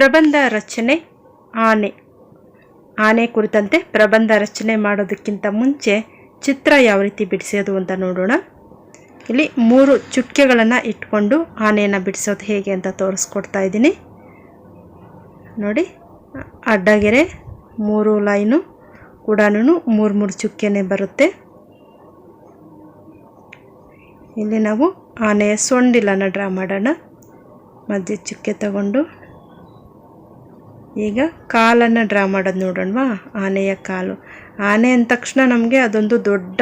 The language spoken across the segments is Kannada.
ಪ್ರಬಂಧ ರಚನೆ ಆನೆ ಕುರಿತಂತೆ ಪ್ರಬಂಧ ರಚನೆ ಮಾಡೋದಕ್ಕಿಂತ ಮುಂಚೆ ಚಿತ್ರ ಯಾವ ರೀತಿ ಬಿಡಿಸೋದು ಅಂತ ನೋಡೋಣ. ಇಲ್ಲಿ 3 ಚುಕ್ಕೆಗಳನ್ನು ಇಟ್ಕೊಂಡು ಆನೆಯನ್ನು ಬಿಡಿಸೋದು ಹೇಗೆ ಅಂತ ತೋರಿಸ್ಕೊಡ್ತಾ ಇದ್ದೀನಿ ನೋಡಿ. ಅಡ್ಡಗೆರೆ 3 ಲೈನು ಕೂಡ 3 ಚುಕ್ಕೆನೇ ಬರುತ್ತೆ. ಇಲ್ಲಿ ನಾವು ಆನೆಯ ಸೊಂಡಿಲನ್ನು ಡ್ರಾ ಮಾಡೋಣ. ಮಧ್ಯೆ ಚುಕ್ಕೆ ತಗೊಂಡು ಈಗ ಕಾಲನ್ನು ಡ್ರಾ ಮಾಡೋದು ನೋಡೋಣವಾ. ಆನೆಯ ಕಾಲು. ಆನೆ ಅಂದ ತಕ್ಷಣ ನಮಗೆ ಅದೊಂದು ದೊಡ್ಡ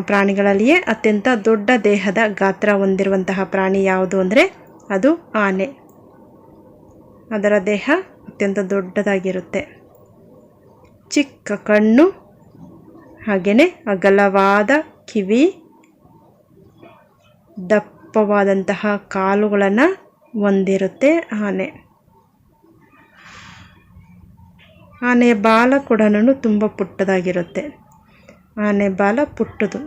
ಪ್ರಾಣಿಗಳಲ್ಲಿಯೇ ಅತ್ಯಂತ ದೊಡ್ಡ ದೇಹದ ಗಾತ್ರ ಹೊಂದಿರುವಂತಹ ಪ್ರಾಣಿ ಯಾವುದು ಅಂದರೆ ಅದು ಆನೆ. ಅದರ ದೇಹ ಅತ್ಯಂತ ದೊಡ್ಡದಾಗಿರುತ್ತೆ. ಚಿಕ್ಕ ಕಣ್ಣು, ಹಾಗೆಯೇ ಅಗಲವಾದ ಕಿವಿ, ದಪ್ಪವಾದಂತಹ ಕಾಲುಗಳನ್ನು ಹೊಂದಿರುತ್ತೆ ಆನೆ. ಆನೆಯ ಬಾಲ ಕೂಡ ತುಂಬ ಪುಟ್ಟದಾಗಿರುತ್ತೆ. ಆನೆ ಬಾಲ ಪುಟ್ಟದು.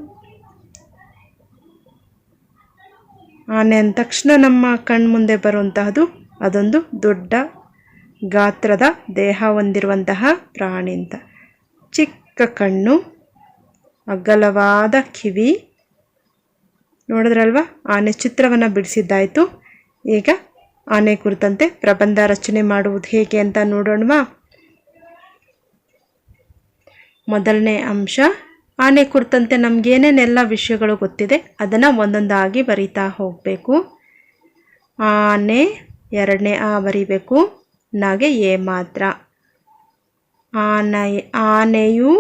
ಆನೆ ಅಂದ ತಕ್ಷಣ ನಮ್ಮ ಕಣ್ಮುಂದೆ ಬರುವಂತಹದ್ದು ಅದೊಂದು ದೊಡ್ಡ ಗಾತ್ರದ ದೇಹ ಹೊಂದಿರುವಂತಹ ಪ್ರಾಣಿ ಅಂತ. ಚಿಕ್ಕ ಕಣ್ಣು, ಅಗಲವಾದ ಕಿವಿ. ನೋಡಿದ್ರಲ್ವ, ಆನೆ ಚಿತ್ರವನ್ನು ಬಿಡಿಸಿದ್ದಾಯಿತು. ಈಗ ಆನೆ ಕುರಿತಂತೆ ಪ್ರಬಂಧ ರಚನೆ ಮಾಡುವುದು ಹೇಗೆ ಅಂತ ನೋಡೋಣವಾ. ಮೊದಲನೇ ಅಂಶ, ಆನೆ ಕುರಿತಂತೆ ನಮಗೇನೇನೆಲ್ಲ ವಿಷಯಗಳು ಗೊತ್ತಿದೆ ಅದನ್ನು ಒಂದೊಂದಾಗಿ ಬರಿತಾ ಹೋಗಬೇಕು. ಆನೆ, ಎರಡನೇ ಆ ಬರಿಬೇಕು. ನಾಗೆ ಎ ಮಾತ್ರ. ಆನೆಯು,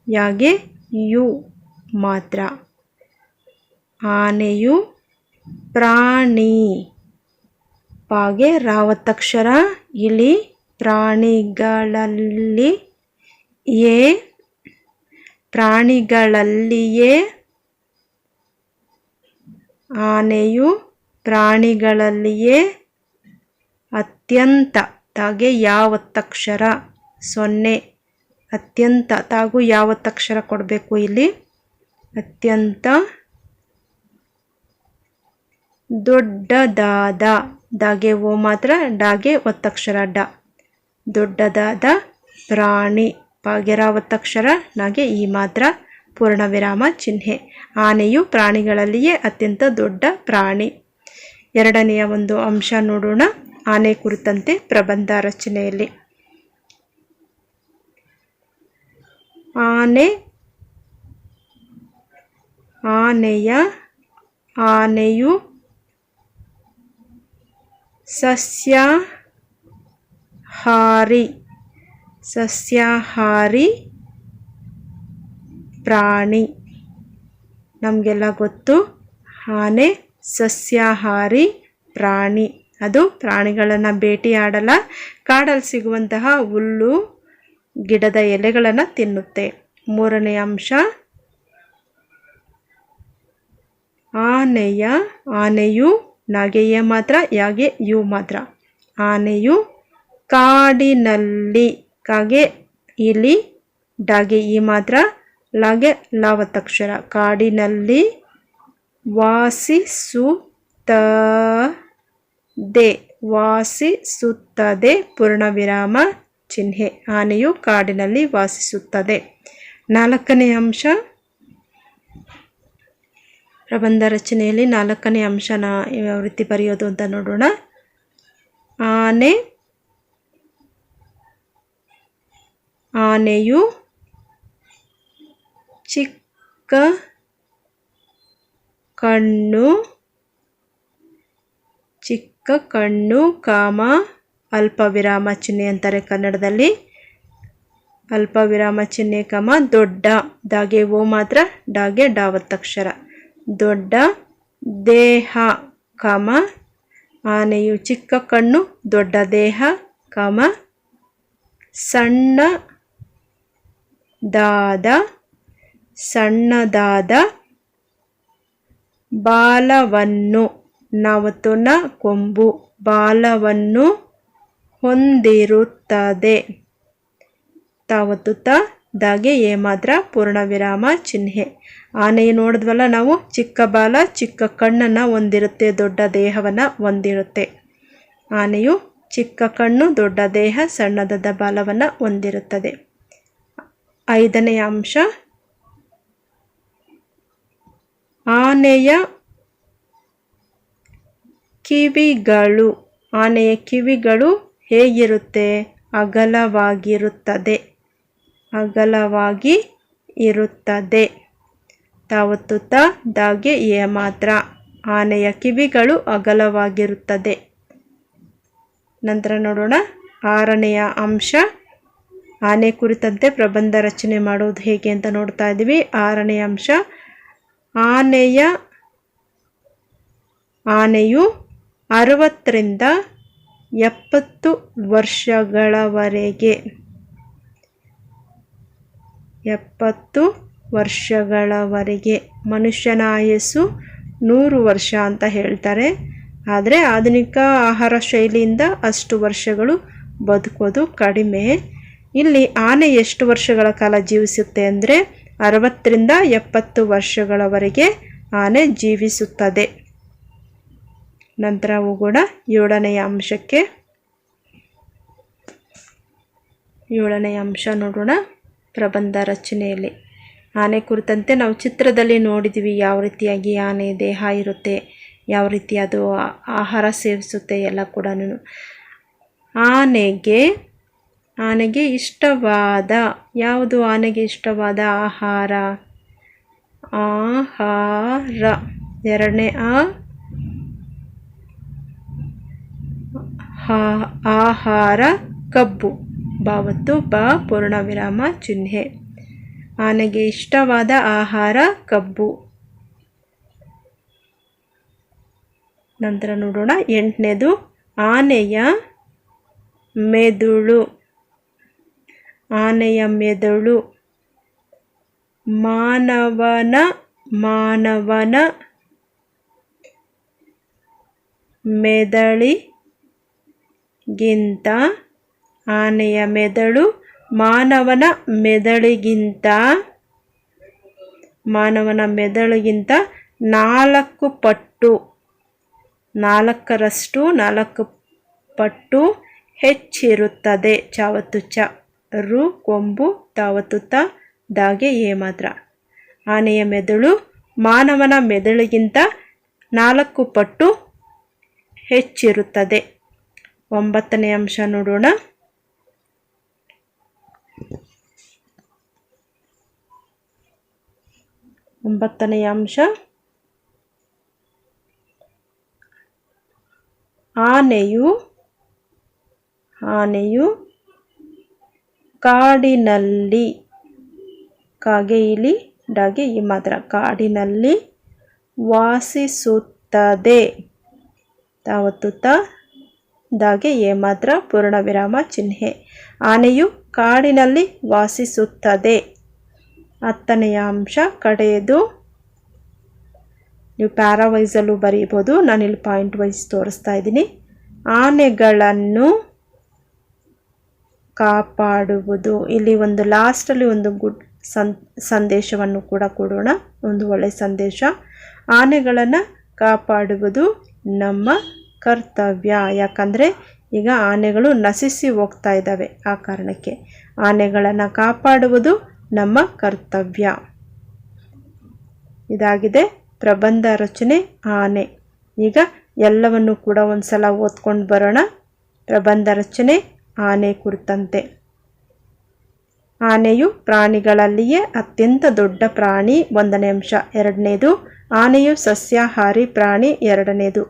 ಯಾಗೆ ಯು ಮಾತ್ರ. ಆನೆಯು ಪ್ರಾಣಿ, ಪಾಗೆ ರಾವತ್ತಕ್ಷರ. ಇಲಿ, ಪ್ರಾಣಿಗಳಲ್ಲಿಯೇ. ಆನೆಯು ಪ್ರಾಣಿಗಳಲ್ಲಿಯೇ ಅತ್ಯಂತ, ತಾಗೆ ಯಾವತ್ತಕ್ಷರ 0. ಅತ್ಯಂತ ತಾಗೂ ಯಾವತ್ತಕ್ಷರ ಕೊಡಬೇಕು ಇಲ್ಲಿ. ಅತ್ಯಂತ ದೊಡ್ಡದಾದ, ದಾಗೆ ಓ ಮಾತ್ರ, ಡಾಗೆ ಒತ್ತಕ್ಷರ ಡ. ದೊಡ್ಡದಾದ ಪ್ರಾಣಿ, ಪಾಗೆ ರಾವತ್ತಕ್ಷರ, ನಾಗೆ ಈ ಮಾತ್ರ, ಪೂರ್ಣ ವಿರಾಮ ಚಿಹ್ನೆ. ಆನೆಯು ಪ್ರಾಣಿಗಳಲ್ಲಿಯೇ ಅತ್ಯಂತ ದೊಡ್ಡ ಪ್ರಾಣಿ. ಎರಡನೆಯ ಒಂದು ಅಂಶ ನೋಡೋಣ ಆನೆ ಕುರಿತಂತೆ ಪ್ರಬಂಧ ರಚನೆಯಲ್ಲಿ. ಆನೆಯು ಸಸ್ಯಾಹಾರಿ ಪ್ರಾಣಿ. ನಮಗೆಲ್ಲ ಗೊತ್ತು, ಆನೆ ಸಸ್ಯಾಹಾರಿ ಪ್ರಾಣಿ. ಅದು ಪ್ರಾಣಿಗಳನ್ನು ಬೇಟೆಯಾಡಲ್ಲ, ಕಾಡಲ್ಲಿ ಸಿಗುವಂತಹ ಹುಲ್ಲು, ಗಿಡದ ಎಲೆಗಳನ್ನು ತಿನ್ನುತ್ತೆ. ಮೂರನೇ ಅಂಶ, ಆನೆಯು, ನಾಗೆಯೇ ಮಾತ್ರ, ಯಾಗೆ ಯು ಮಾತ್ರ. ಆನೆಯು ಕಾಡಿನಲ್ಲಿ, ಕಾಗೆ ಇಲಿ, ಡಾಗೆ ಈ ಮಾತ್ರ, ಲಾಗೆ ಲಾವತ್ತಕ್ಷರ, ಕಾಡಿನಲ್ಲಿ ವಾಸಿಸುತ್ತದೆ, ಪೂರ್ಣ ವಿರಾಮ ಚಿಹ್ನೆ. ಆನೆಯು ಕಾಡಿನಲ್ಲಿ ವಾಸಿಸುತ್ತದೆ. ನಾಲ್ಕನೇ ಅಂಶ, ಪ್ರಬಂಧ ರಚನೆಯಲ್ಲಿ 4ನೇ ಅಂಶನ ಯಾವ ರೀತಿ ಬರೆಯೋದು ಅಂತ ನೋಡೋಣ. ಆನೆಯು ಚಿಕ್ಕ ಕಣ್ಣು, ಕಾಮ, ಅಲ್ಪ ವಿರಾಮ ಚಿಹ್ನೆ ಅಂತಾರೆ ಕನ್ನಡದಲ್ಲಿ. ಅಲ್ಪ ವಿರಾಮ ಚಿಹ್ನೆ, ಕಾಮ, ದೊಡ್ಡ, ದಾಗೆ ಓ ಮಾತ್ರ, ಡಾಗೆ ಡಾವತ್ತಕ್ಷರ, ದೊಡ್ಡ ದೇಹ, ಕಾಮ. ಆನೆಯು ಚಿಕ್ಕ ಕಣ್ಣು, ದೊಡ್ಡ ದೇಹ, ಕಾಮ, ಸಣ್ಣದಾದ ಬಾಲವನ್ನು, ನಾವತ್ತುನ ಕೊಂಬು, ಬಾಲವನ್ನು ಹೊಂದಿರುತ್ತದೆ. ತಾವತ್ತುತ್ತ, ದಾಗೆ ಎ ಮಾತ್ರ, ಪೂರ್ಣ ವಿರಾಮ ಚಿಹ್ನೆ. ಆನೆಯು ನೋಡಿದ್ವಲ್ಲ ನಾವು, ಚಿಕ್ಕ ಬಾಲ, ಚಿಕ್ಕ ಕಣ್ಣನ್ನು ಹೊಂದಿರುತ್ತೆ, ದೊಡ್ಡ ದೇಹವನ್ನು ಹೊಂದಿರುತ್ತೆ. ಆನೆಯು ಚಿಕ್ಕ ಕಣ್ಣು, ದೊಡ್ಡ ದೇಹ, ಸಣ್ಣದಾದ ಬಾಲವನ್ನು ಹೊಂದಿರುತ್ತದೆ. 5ನೇ ಅಂಶ, ಆನೆಯ ಕಿವಿಗಳು. ಆನೆಯ ಕಿವಿಗಳು ಹೇಗಿರುತ್ತೆ? ಅಗಲವಾಗಿರುತ್ತದೆ. ಅಗಲವಾಗಿ ಇರುತ್ತದೆ. ತಾವತ್ತು ತ ದಾಗೆ ಎ ಮಾತ್ರ. ಆನೆಯ ಕಿವಿಗಳು ಅಗಲವಾಗಿರುತ್ತದೆ. ನಂತರ ನೋಡೋಣ 6ನೆಯ ಅಂಶ, ಆನೆ ಕುರಿತಂತೆ ಪ್ರಬಂಧ ರಚನೆ ಮಾಡೋದು ಹೇಗೆ ಅಂತ ನೋಡ್ತಾ ಇದ್ದೀವಿ. 6ನೇ ಅಂಶ, ಆನೆಯು 60ರಿಂದ 70 ವರ್ಷಗಳವರೆಗೆ 70 ವರ್ಷಗಳವರೆಗೆ. ಮನುಷ್ಯನ ಆಯಸ್ಸು 100 ವರ್ಷ ಅಂತ ಹೇಳ್ತಾರೆ. ಆದರೆ ಆಧುನಿಕ ಆಹಾರ ಶೈಲಿಯಿಂದ ಅಷ್ಟು ವರ್ಷಗಳು ಬದುಕೋದು ಕಡಿಮೆ. ಇಲ್ಲಿ ಆನೆ ಎಷ್ಟು ವರ್ಷಗಳ ಕಾಲ ಜೀವಿಸುತ್ತೆ ಅಂದರೆ 60ರಿಂದ 70 ವರ್ಷಗಳವರೆಗೆ ಆನೆ ಜೀವಿಸುತ್ತದೆ. ನಂತರ ಹೋಗೋಣ 7ನೆಯ ಅಂಶಕ್ಕೆ. 7ನೇ ಅಂಶ ನೋಡೋಣ ಪ್ರಬಂಧ ರಚನೆಯಲ್ಲಿ. ಆನೆ ಕುರಿತಂತೆ ನಾವು ಚಿತ್ರದಲ್ಲಿ ನೋಡಿದ್ದೀವಿ ಯಾವ ರೀತಿಯಾಗಿ ಆನೆ ದೇಹ ಇರುತ್ತೆ, ಯಾವ ರೀತಿ ಅದು ಆಹಾರ ಸೇವಿಸುತ್ತೆ ಎಲ್ಲ ಕೂಡ. ಆನೆಗೆ ಇಷ್ಟವಾದ ಯಾವುದು? ಆನೆಗೆ ಇಷ್ಟವಾದ ಆಹಾರ 2ನೇ ಆಹಾರ ಕಬ್ಬು. ಬಾವತ್ತು ಬ ಪೂರ್ಣ ವಿರಾಮ ಚಿಹ್ನೆ. ಆನೆಗೆ ಇಷ್ಟವಾದ ಆಹಾರ ಕಬ್ಬು. ನಂತರ ನೋಡೋಣ 8ನೇದು, ಆನೆಯ ಮೆದುಳು. ಆನೆಯ ಮೆದುಳು ಮಾನವನ ಮೆದುಳಿಗಿಂತ ಆನೆಯ ಮೆದುಳು ಮಾನವನ ಮೆದುಳಿಗಿಂತ 4 ಪಟ್ಟು 4 ಪಟ್ಟು ಹೆಚ್ಚಿರುತ್ತದೆ. ಚಾವತ್ತು ಚ ರು ಕೊಂಬು ತಾವತ್ತು ತ ದಾಗೆ ಎ ಮಾತ್ರ. ಆನೆಯ ಮೆದುಳು ಮಾನವನ ಮೆದುಳಿಗಿಂತ 4 ಪಟ್ಟು ಹೆಚ್ಚಿರುತ್ತದೆ. 9ನೇ ಅಂಶ ನೋಡೋಣ. 9ನೇ ಅಂಶ, ಆನೆಯು ಕಾಡಿನಲ್ಲಿ ಕಾಗೆ ಇಲಿ ಡಾಗೆ ಈ ಮಾತ್ರ ಕಾಡಿನಲ್ಲಿ ವಾಸಿಸುತ್ತದೆ. ತಾವತ್ತು ತ ದಾಗೆ ಎ ಮಾತ್ರ ಪೂರ್ಣ ವಿರಾಮ ಚಿಹ್ನೆ. ಆನೆಯು ಕಾಡಿನಲ್ಲಿ ವಾಸಿಸುತ್ತದೆ. 10ನೆಯ ಅಂಶ ಕಡೆಯದು. ನೀವು ಪ್ಯಾರಾವೈಸಲ್ಲೂ ಬರೀಬೋದು, ನಾನಿಲ್ಲಿ ಪಾಯಿಂಟ್ ವೈಸ್ ತೋರಿಸ್ತಾ ಇದ್ದೀನಿ. ಆನೆಗಳನ್ನು ಕಾಪಾಡುವುದು. ಇಲ್ಲಿ ಒಂದು ಲಾಸ್ಟಲ್ಲಿ ಒಂದು ಗುಡ್ ಸಂದೇಶವನ್ನು ಕೂಡ ಕೊಡೋಣ, ಒಂದು ಒಳ್ಳೆಯ ಸಂದೇಶ. ಆನೆಗಳನ್ನು ಕಾಪಾಡುವುದು ನಮ್ಮ ಕರ್ತವ್ಯ. ಯಾಕಂದರೆ ಈಗ ಆನೆಗಳು ನಶಿಸಿ ಹೋಗ್ತಾ ಇದ್ದಾವೆ. ಆ ಕಾರಣಕ್ಕೆ ಆನೆಗಳನ್ನು ಕಾಪಾಡುವುದು ನಮ್ಮ ಕರ್ತವ್ಯ. ಇದಾಗಿದೆ ಪ್ರಬಂಧ ರಚನೆ ಆನೆ. ಈಗ ಎಲ್ಲವನ್ನು ಕೂಡ ಒಂದು ಸಲ ಓದ್ಕೊಂಡು ಬರೋಣ. ಪ್ರಬಂಧ ರಚನೆ ಆನೆ ಕುರಿತಂತೆ. ಆನೆಯು ಪ್ರಾಣಿಗಳಲ್ಲಿಯೇ ಅತ್ಯಂತ ದೊಡ್ಡ ಪ್ರಾಣಿ. 1ನೇ ಅಂಶ. 2ನೇದು, ಆನೆಯು ಸಸ್ಯಾಹಾರಿ ಪ್ರಾಣಿ. 2ನೇದು.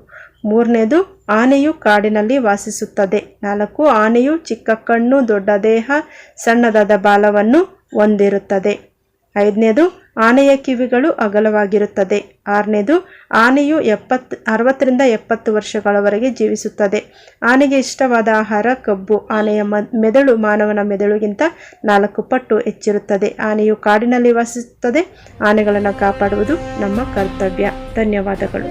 3ನೇದು, ಆನೆಯು ಕಾಡಿನಲ್ಲಿ ವಾಸಿಸುತ್ತದೆ. 4, ಆನೆಯು ಚಿಕ್ಕ ಕಣ್ಣು, ದೊಡ್ಡ ದೇಹ, ಸಣ್ಣದಾದ ಬಾಲವನ್ನು ಹೊಂದಿರುತ್ತದೆ. 5ನೇದು, ಆನೆಯ ಕಿವಿಗಳು ಅಗಲವಾಗಿರುತ್ತದೆ. 6ನೇದು, ಆನೆಯು 60ರಿಂದ 70 ವರ್ಷಗಳವರೆಗೆ ಜೀವಿಸುತ್ತದೆ. ಆನೆಗೆ ಇಷ್ಟವಾದ ಆಹಾರ ಕಬ್ಬು. ಆನೆಯ ಮೆದುಳು ಮಾನವನ ಮೆದುಳಿಗಿಂತ 4 ಪಟ್ಟು ಹೆಚ್ಚಿರುತ್ತದೆ. ಆನೆಯು ಕಾಡಿನಲ್ಲಿ ವಾಸಿಸುತ್ತದೆ. ಆನೆಗಳನ್ನು ಕಾಪಾಡುವುದು ನಮ್ಮ ಕರ್ತವ್ಯ. ಧನ್ಯವಾದಗಳು.